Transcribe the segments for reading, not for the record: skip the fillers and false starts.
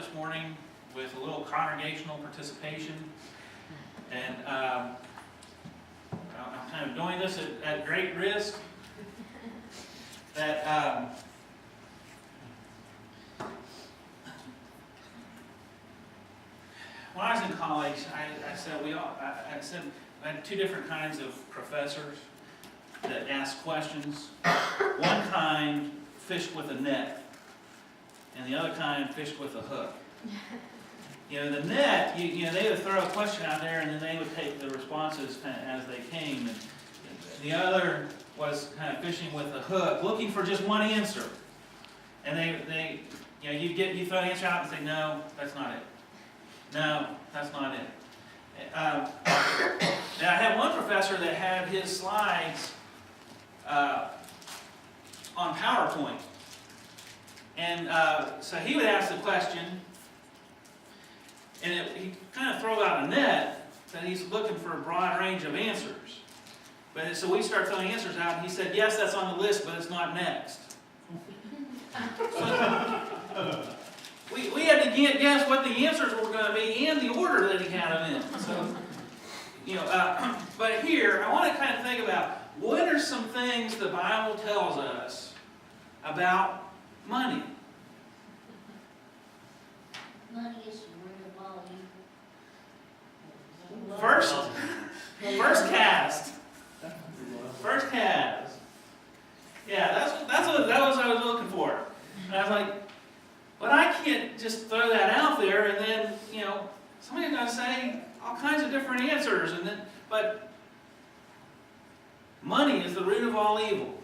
this morning with a little congregational participation. And I'm kind of doing this at great risk. That when I was in college, I said I had two different kinds of professors that asked questions. One kind fished with a net, and the other kind fished with a hook. You know, the net, they would throw a question out there, and then they would take the responses kind of as they came. And the other was kind of fishing with a hook, looking for just one answer. And you throw the answer out and say, no, that's not it. No, that's not it. Now I had one professor that had his slides on PowerPoint. And so he would ask the question, and he'd kind of throw out a net that he's looking for a broad range of answers. But so we start throwing answers out, and he said, yes, that's on the list, but it's not next. We had to guess what the answers were going to be and the order that he had them in. So, but here, I want to kind of think about what are some things the Bible tells us about money. Money is the root of all evil. First cast. First cast. Yeah, that was what I was looking for. And I was like, but I can't just throw that out there and then, somebody's going to say all kinds of different answers. But money is the root of all evil.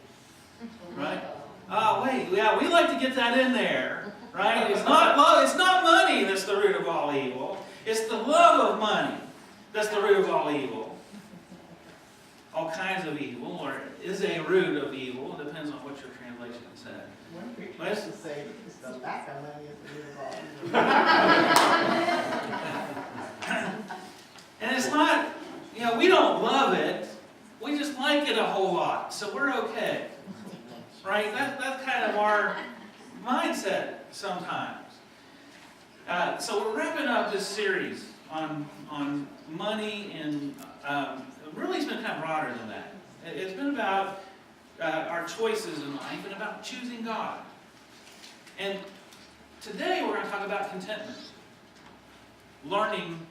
Right? Oh, wait, yeah, we like to get that in there. Right? It's not money that's the root of all evil. It's the love of money that's the root of all evil. All kinds of evil, or is a root of evil. It depends on what your translation said. One preacher used to say it's the lack of money is the root of all evil. And it's not, we don't love it. We just like it a whole lot. So we're okay. Right? That's kind of our mindset sometimes. So we're wrapping up this series on money, and really it's been kind of broader than that. It's been about our choices in life and about choosing God. And today we're going to talk about contentment. Learning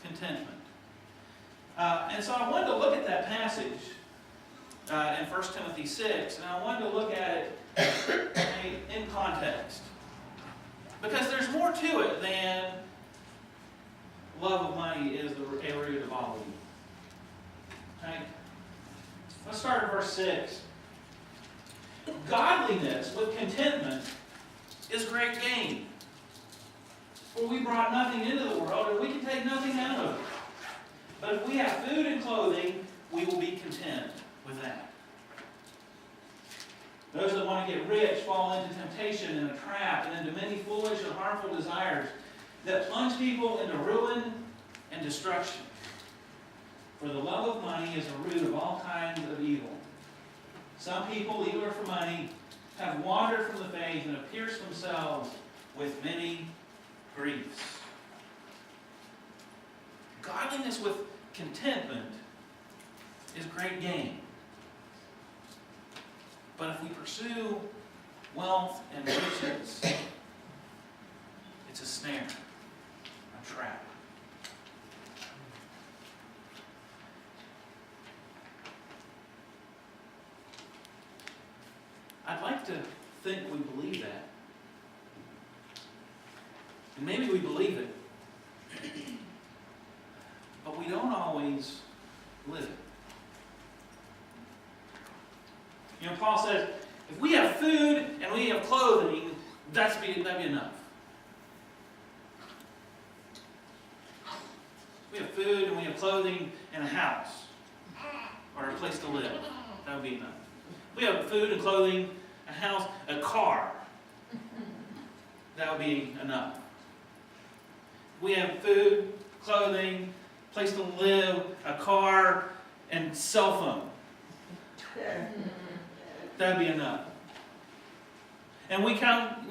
contentment. And so I wanted to look at that passage in 1 Timothy 6, and I wanted to look at it in context. Because there's more to it than love of money is the root of all evil. Okay? Let's start at verse 6. Godliness with contentment is great gain. For we brought nothing into the world, and we can take nothing out of it. But if we have food and clothing, we will be content with that. Those that want to get rich fall into temptation and a trap, and into many foolish and harmful desires that plunge people into ruin and destruction. For the love of money is a root of all kinds of evil. Some people, eager for money, have wandered from the faith and have pierced themselves with many griefs. Godliness with contentment is great gain. But if we pursue wealth and riches, it's a snare, a trap. I'd like to think we believe that. And maybe we believe it. But we don't always live it. Paul says, if we have food and we have clothing, that'd be enough. We have food and we have clothing and a house, or a place to live. That would be enough. We have food and clothing, a house, a car. That would be enough. We have food, clothing, place to live, a car, and cell phone. That'd be enough. And we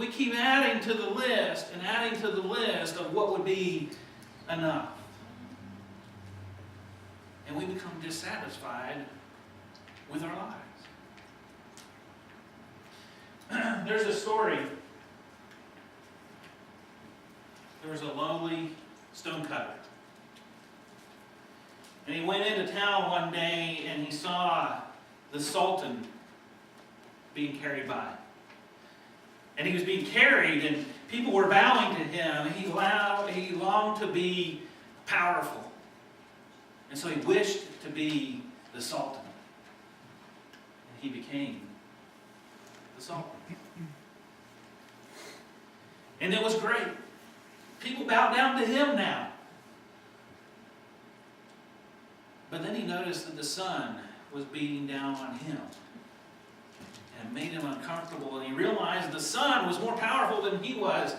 keep adding to the list and adding to the list of what would be enough. And we become dissatisfied with our lives. There's a story. There was a lowly stonecutter. And he went into town one day and he saw the Sultan being carried by. And he was being carried and people were bowing to him. And he longed to be powerful. And so he wished to be the Sultan. And he became the Sultan. And it was great. People bowed down to him now. But then he noticed that the sun was beating down on him. And it made him uncomfortable. And he realized the sun was more powerful than he was.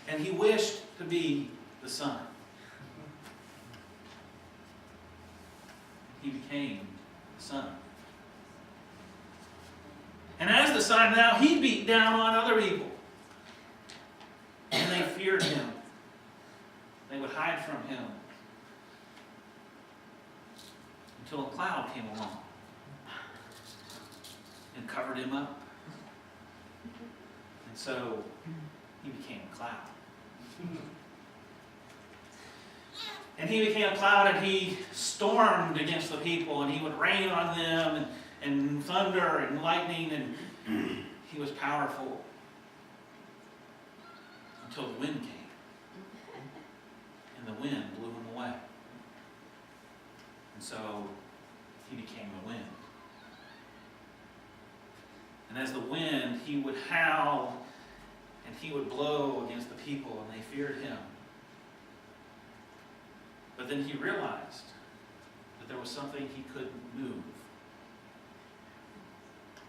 And he wished to be the sun. He became the sun. And as the sun now, he beat down on other people. And they feared him. They would hide from him. Until a cloud came along and covered him up. And so he became a cloud. And he became a cloud and he stormed against the people and he would rain on them and thunder and lightning and he was powerful until the wind came. And the wind blew him away. And so he became the wind. And as the wind, he would howl and he would blow against the people and they feared him. But then he realized that there was something he couldn't move.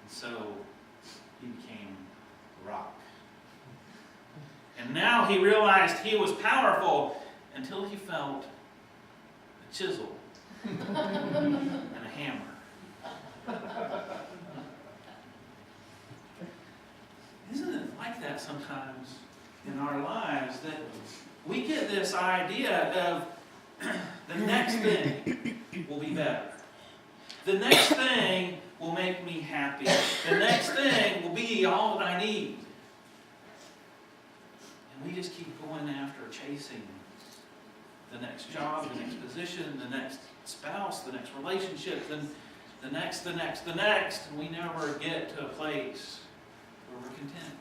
And so he became a rock. And now he realized he was powerful until he felt a chisel and a hammer. Isn't it like that sometimes in our lives that we get this idea of the next thing will be better. The next thing will make me happy. The next thing will be all that I need. And we just keep going after chasing the next job, the next position, the next spouse, the next relationship, then the next, and we never get to a place where we're content.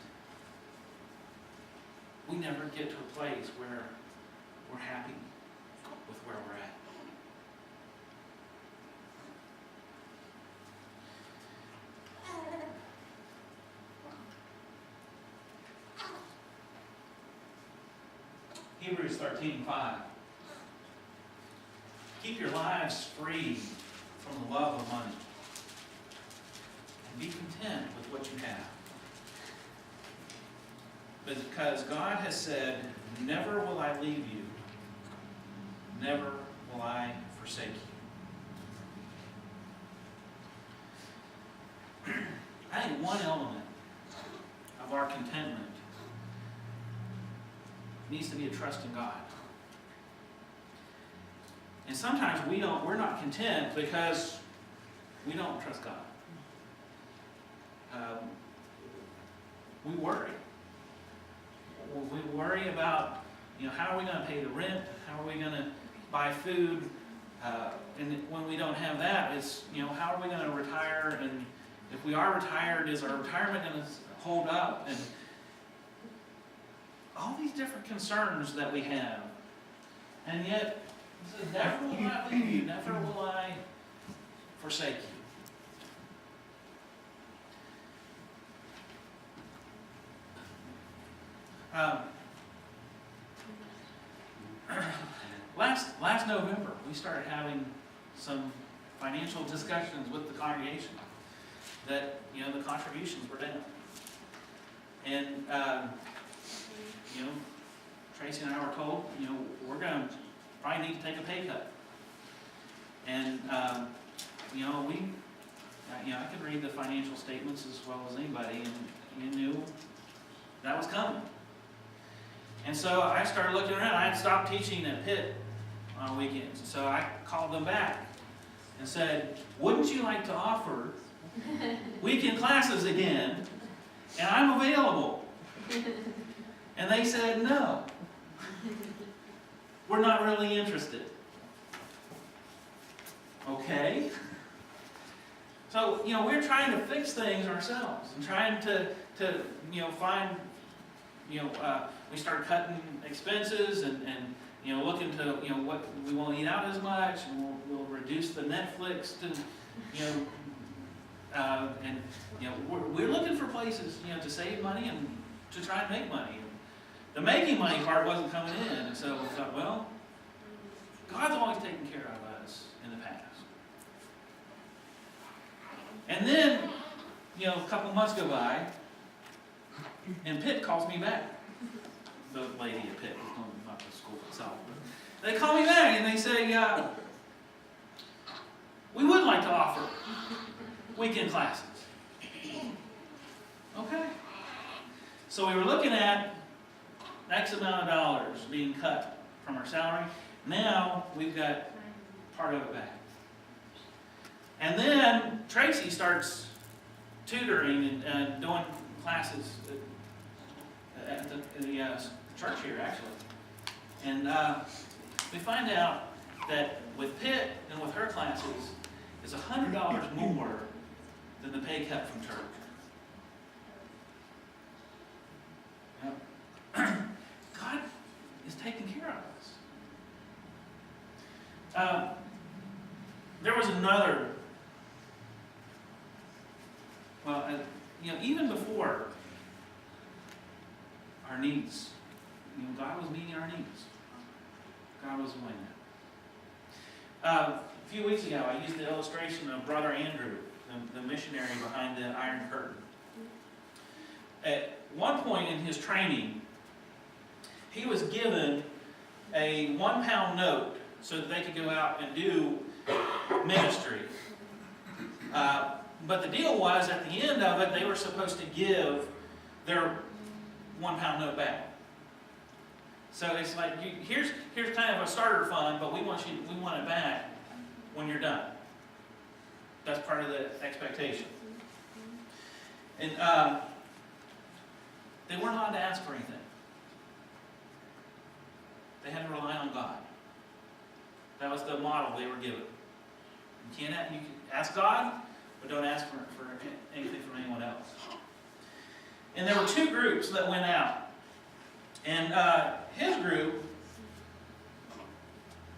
We never get to a place where we're happy with where we're at. Hebrews 13:5. Keep your lives free from the love of money. And be content with what you have. Because God has said, never will I leave you. Never will I forsake you. I think one element of our contentment needs to be a trust in God. And sometimes we're not content because we don't trust God. We worry. We worry about, how are we going to pay the rent? How are we going to buy food? And when we don't have that, it's, how are we going to retire? And if we are retired, is our retirement going to hold up? And all these different concerns that we have. And yet, it says, never will I leave you, never will I forsake you. Last November, we started having some financial discussions with the congregation that, the contributions were down. And, Tracy and I were told, we're going to probably need to take a pay cut. And, I could read the financial statements as well as anybody, and you knew that was coming. And so I started looking around. I had stopped teaching at Pitt on weekends. So I called them back and said, wouldn't you like to offer weekend classes again? And I'm available. And they said, no. We're not really interested. Okay. So, we're trying to fix things ourselves and trying to find, we start cutting expenses and looking to, what we won't eat out as much, and we'll reduce the Netflix to, we're looking for places, to save money and to try and make money. The making money part wasn't coming in, and so we thought, well, God's always taken care of us in the past. And then, a couple months go by, and Pitt calls me back. The lady at Pitt, not the school itself. They call me back and they say, we would like to offer weekend classes. Okay. So we were looking at X amount of dollars being cut from our salary. Now we've got part of it back. And then Tracy starts tutoring and doing classes at the church here, actually. And we find out that with Pitt and with her classes, it's $100 more than the pay cut from church. God is taking care of us. There was another, even before our needs, God was meeting our needs. God was doing that. A few weeks ago, I used the illustration of Brother Andrew, the missionary behind the Iron Curtain. At one point in his training, he was given a £1 note so that they could go out and do ministry. But the deal was, at the end of it, they were supposed to give their £1 note back. So it's like, here's kind of a starter fund, but we want it back when you're done. That's part of the expectation. And they weren't allowed to ask for anything. They had to rely on God. That was the model they were given. You can ask God, but don't ask for anything from anyone else. And there were two groups that went out. And his group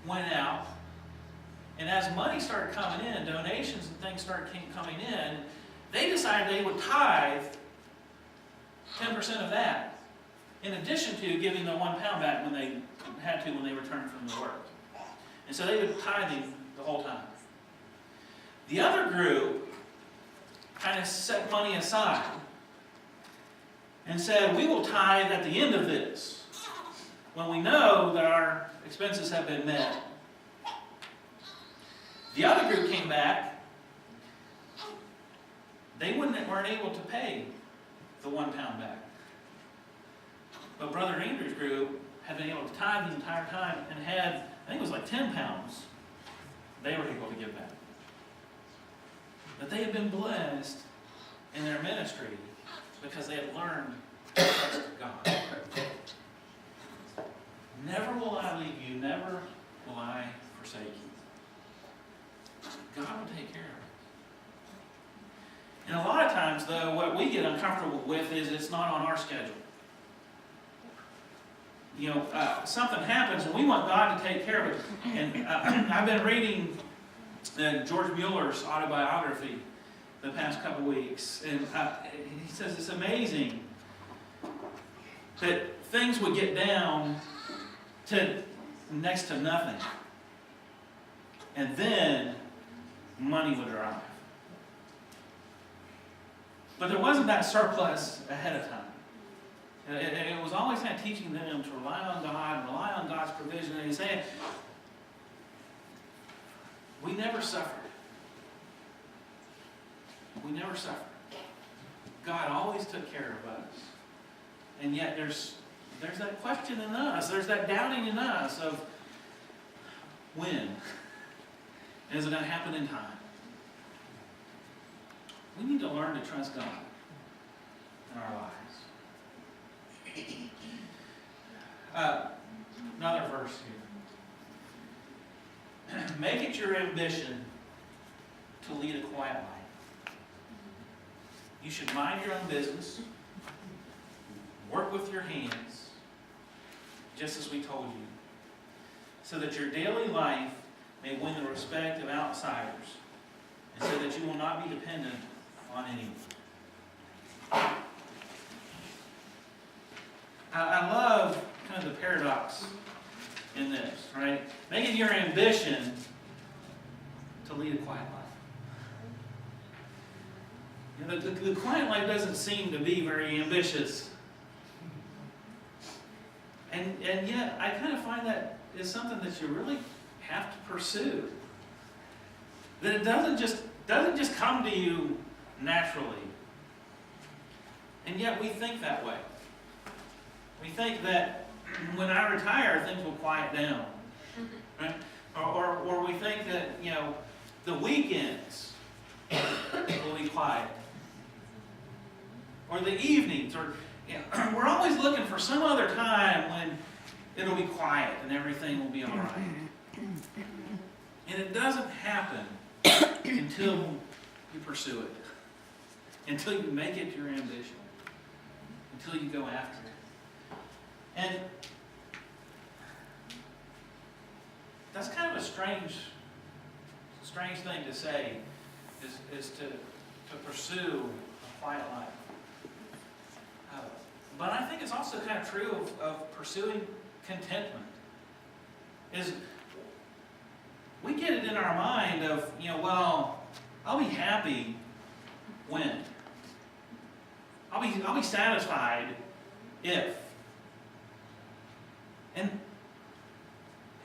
went out, and as money started coming in, donations and things started coming in, they decided they would tithe 10% of that, in addition to giving the £1 back when they had to when they returned from the work. And so they would tithe him the whole time. The other group kind of set money aside and said, we will tithe at the end of this, when we know that our expenses have been met. The other group came back. They weren't able to pay the £1 back. But Brother Andrew's group had been able to tithe the entire time and had, I think it was like £10 they were able to give back. But they had been blessed in their ministry because they had learned to trust God. Never will I leave you, never will I forsake you. God will take care of it. And a lot of times, though, what we get uncomfortable with is it's not on our schedule. Something happens and we want God to take care of it. And I've been reading George Mueller's autobiography the past couple weeks, and he says it's amazing that things would get down to next to nothing, and then money would arrive. But there wasn't that surplus ahead of time. It was always kind of teaching them to rely on God, and rely on God's provision, and he's saying, we never suffered. We never suffered. God always took care of us. And yet there's that question in us, there's that doubting in us of when? And is it going to happen in time? We need to learn to trust God in our lives. Another verse here. Make it your ambition to lead a quiet life. You should mind your own business, work with your hands, just as we told you, so that your daily life may win the respect of outsiders, and so that you will not be dependent on anyone. I love kind of the paradox in this, right? Make it your ambition to lead a quiet life. You know, the quiet life doesn't seem to be very ambitious. And yet, I kind of find that is something that you really have to pursue. That it doesn't just come to you naturally. And yet we think that way. We think that when I retire, things will quiet down. Right? Or we think that, you know, the weekends will be quiet. Or the evenings. Or, you know, we're always looking for some other time when it'll be quiet and everything will be all right. And it doesn't happen until you pursue it. Until you make it your ambition. Until you go after it. And that's kind of a strange thing to say, is to pursue a quiet life. But I think it's also kind of true of pursuing contentment. Is we get it in our mind of, you know, well, I'll be happy when. I'll be satisfied if. And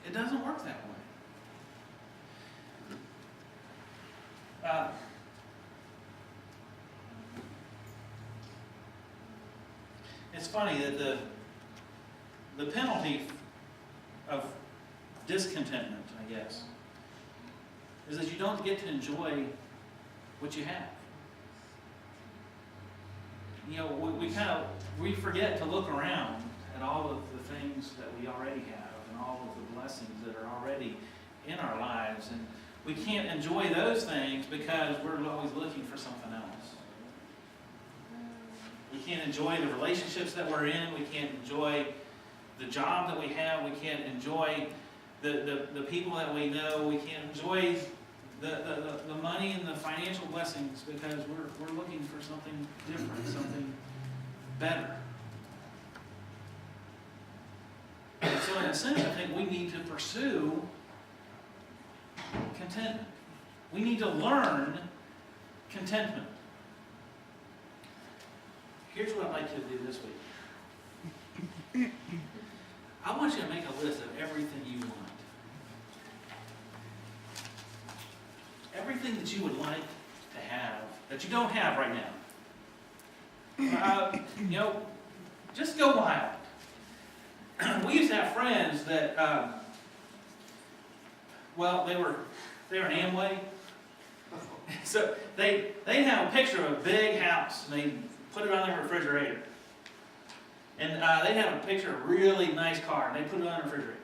it doesn't work that way. It's funny that the penalty of discontentment, I guess, is that you don't get to enjoy what you have. You know, we forget to look around at all of the things that we already have and all of the blessings that are already in our lives. And we can't enjoy those things because we're always looking for something else. We can't enjoy the relationships that we're in. We can't enjoy the job that we have. We can't enjoy the people that we know. We can't enjoy the money and the financial blessings because we're looking for something different, something better. And so in a sense, I think we need to pursue contentment. We need to learn contentment. Here's what I'd like you to do this week. I want you to make a list of everything you want. Everything that you would like to have, that you don't have right now. You know, just go wild. We used to have friends that, well, they were in Amway. So they'd have a picture of a big house, and they'd put it on their refrigerator. And they'd have a picture of a really nice car, and they'd put it on the refrigerator.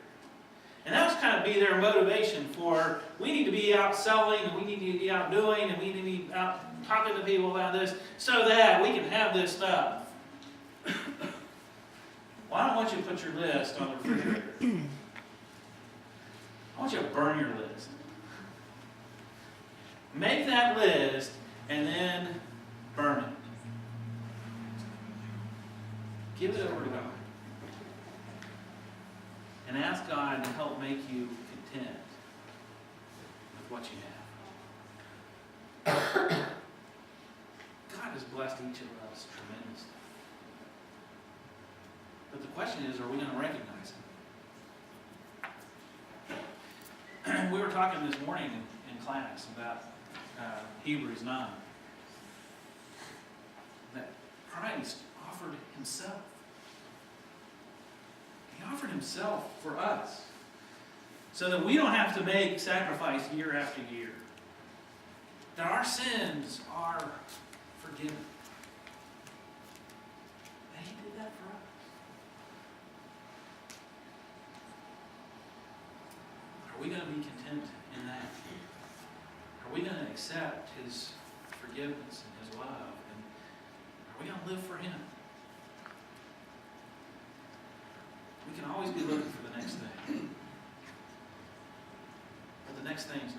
And that was kind of be their motivation for, we need to be out selling, and we need to be out doing, and we need to be out talking to people about this, so that we can have this stuff. Well, I don't want you to put your list on the refrigerator. I want you to burn your list. Make that list, and then burn it. Give it over to God. And ask God to help make you content with what you have. God has blessed each of us tremendously. But the question is, are we going to recognize it? We were talking this morning in class about Hebrews 9. That Christ offered himself He offered himself for us so that we don't have to make sacrifice year after year. That our sins are forgiven. And he did that for us. Are we going to be content in that? Are we going to accept his forgiveness and his love? And are we going to live for him? We can always be looking for the next thing. But the next thing is